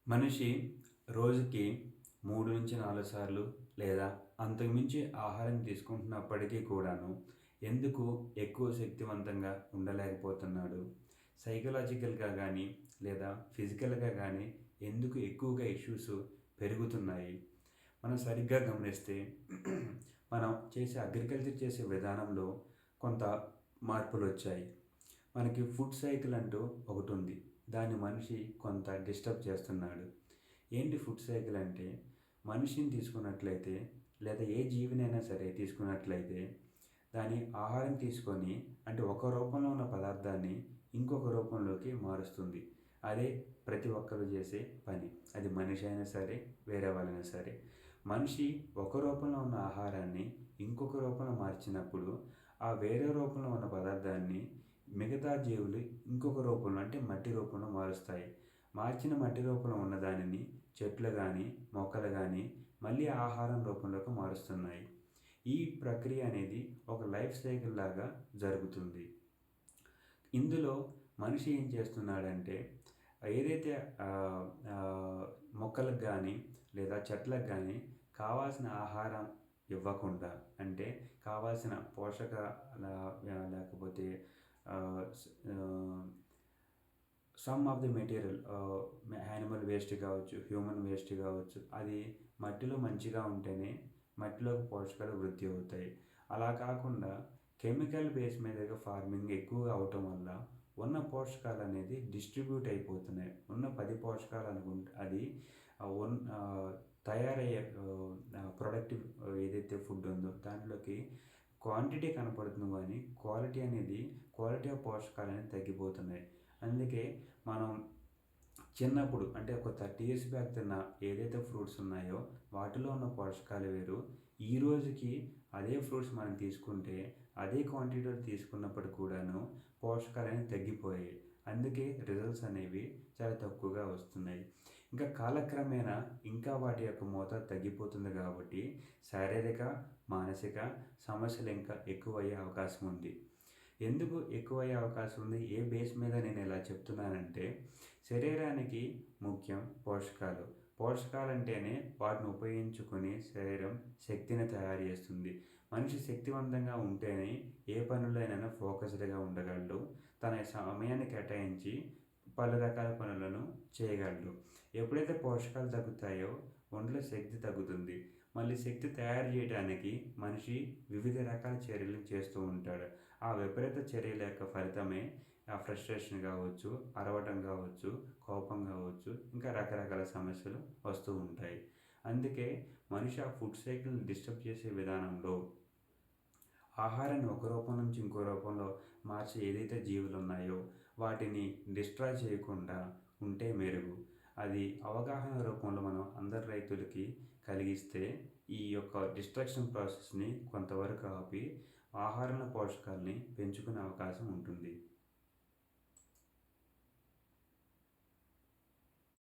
మనిషి రోజుకి 3-4 సార్లు లేదా అంతకుమించి ఆహారం తీసుకుంటున్నప్పటికీ కూడాను ఎందుకు ఎక్కువ శక్తివంతంగా ఉండలేకపోతున్నాడు? సైకలాజికల్‌గా గానీ, లేదా ఫిజికల్‌గా గానీ ఎందుకు ఎక్కువగా ఇష్యూస్ పెరుగుతున్నాయి? మనం సరిగ్గా గమనిస్తే మనం అగ్రికల్చర్ చేసే విధానంలో కొంత మార్పులొచ్చాయి. మనకి ఫుడ్ సైకిల్ అంటూ ఒకటుంది. దాన్ని మనిషి కొంత డిస్టర్బ్ చేస్తున్నాడు. ఏంటి ఫుడ్ సైకిల్ అంటే, మనిషిని తీసుకున్నట్లయితే లేదా ఏ జీవినైనా సరే తీసుకున్నట్లయితే దాని ఆహారం తీసుకొని అంటే ఒక రూపంలో ఉన్న పదార్థాన్ని ఇంకొక రూపంలోకి మారుస్తుంది. అదే ప్రతి ఒక్కరు చేసే పని. అది మనిషి అయినా సరే, వేరే వాళ్ళైనా సరే. మనిషి ఒక రూపంలో ఉన్న ఆహారాన్ని ఇంకొక రూపంలో మార్చినప్పుడు ఆ వేరే రూపంలో ఉన్న పదార్థాన్ని మిగతా జీవులు ఇంకొక రూపంలో అంటే మట్టి రూపంలో మారుస్తాయి. మార్చిన మట్టి రూపంలో ఉన్న దానిని చెట్లు గానీ, మొక్కలు గానీ మళ్ళీ ఆహారం రూపంలోకి మారుస్తున్నాయి. ఈ ప్రక్రియ అనేది ఒక లైఫ్ సైకిల్ లాగా జరుగుతుంది. ఇందులో మనిషి ఏం చేస్తున్నాడంటే ఏదైతే ఆహ్, ఆహ్, మొక్కలకు గానీ లేదా చెట్లకు గానీ కావాల్సిన ఆహారం ఇవ్వకుండా అంటే కావాల్సిన పోషక లేకపోతే ఆహ్, స్ ఆహ్, some of the material animal waste కావచ్చు, హ్యూమన్ వేస్ట్ కావచ్చు. అది మట్టిలో మంచిగా ఉంటేనే మట్టిలోకి పోషకాలు వృద్ధి అవుతాయి. అలా కాకుండా కెమికల్ బేస్ మీదగా ఫార్మింగ్ ఎక్కువగా అవ్వటం వల్ల ఉన్న పోషకాలు అనేది డిస్ట్రిబ్యూట్ అయిపోతున్నాయి. ఉన్న 10 పోషకాలు అనుకుంటే అది తయారయ్యే ప్రొడక్టివ్ ఏదైతే ఫుడ్ ఉందో దాంట్లోకి క్వాంటిటీ కనపడుతుంది కానీ క్వాలిటీ ఆఫ్ పోషకాలు అనేది తగ్గిపోతున్నాయి. అందుకే మనం చిన్నప్పుడు అంటే ఒక 30 ఇయర్స్ బ్యాక్ తిన్న ఏదైతే ఫ్రూట్స్ ఉన్నాయో వాటిలో ఉన్న పోషకాలు వేరు. ఈ రోజుకి అదే ఫ్రూట్స్ మనం తీసుకుంటే అదే క్వాంటిటీలో తీసుకున్నప్పటికి కూడాను పోషకాలు అనేవి తగ్గిపోయాయి. అందుకే రిజల్ట్స్ అనేవి చాలా తక్కువగా వస్తున్నాయి. ఇంకా కాలక్రమేణా ఇంకా వాటి యొక్క మోతాదు తగ్గిపోతుంది కాబట్టి శారీరక, మానసిక సమస్యలు ఇంకా ఎక్కువయ్యే అవకాశం ఉంది. ఎందుకు ఎక్కువయ్యే అవకాశం ఉంది? ఏ బేస్ మీద నేను ఇలా చెప్తున్నానంటే శరీరానికి ముఖ్యం పోషకాలు. పోషకాలంటేనే వాటిని ఉపయోగించుకొని శరీరం శక్తిని తయారు చేస్తుంది. మనిషి శక్తివంతంగా ఉంటేనే ఏ పనులోనైనా ఫోకస్డ్‌గా ఉండగలడు. తన సమయాన్ని కేటాయించి పలు రకాల పనులను చేయగలడు. ఎప్పుడైతే పోషకాలు తగ్గుతాయో ఒంట్లో శక్తి తగ్గుతుంది. మళ్ళీ శక్తి తయారు చేయడానికి మనిషి వివిధ రకాల చర్యలు చేస్తూ ఉంటాడు. ఆ విపరీత చర్యల యొక్క ఫలితమే ఫ్రస్ట్రేషన్ కావచ్చు, అరవటం కావచ్చు, కోపం కావచ్చు, ఇంకా రకరకాల సమస్యలు వస్తూ ఉంటాయి. అందుకే మనిషి ఆ ఫుడ్ సైకిల్‌ని డిస్టర్బ్ చేసే విధానంలో ఆహారాన్ని ఒక రూపం నుంచి ఇంకో రూపంలో మార్చే ఏదైతే జీవులు ఉన్నాయో వాటిని డిస్ట్రాయ్ చేయకుండా ఉంటే మెరుగు. అది అవగాహన రూపంలో మనం అందరి రైతులకి కలిగిస్తే ఈ యొక్క డిస్ట్రక్షన్ ప్రాసెస్‌ని కొంతవరకు ఆపి ఆహారంలో పోషకాల్ని పెంచుకునే అవకాశం ఉంటుంది.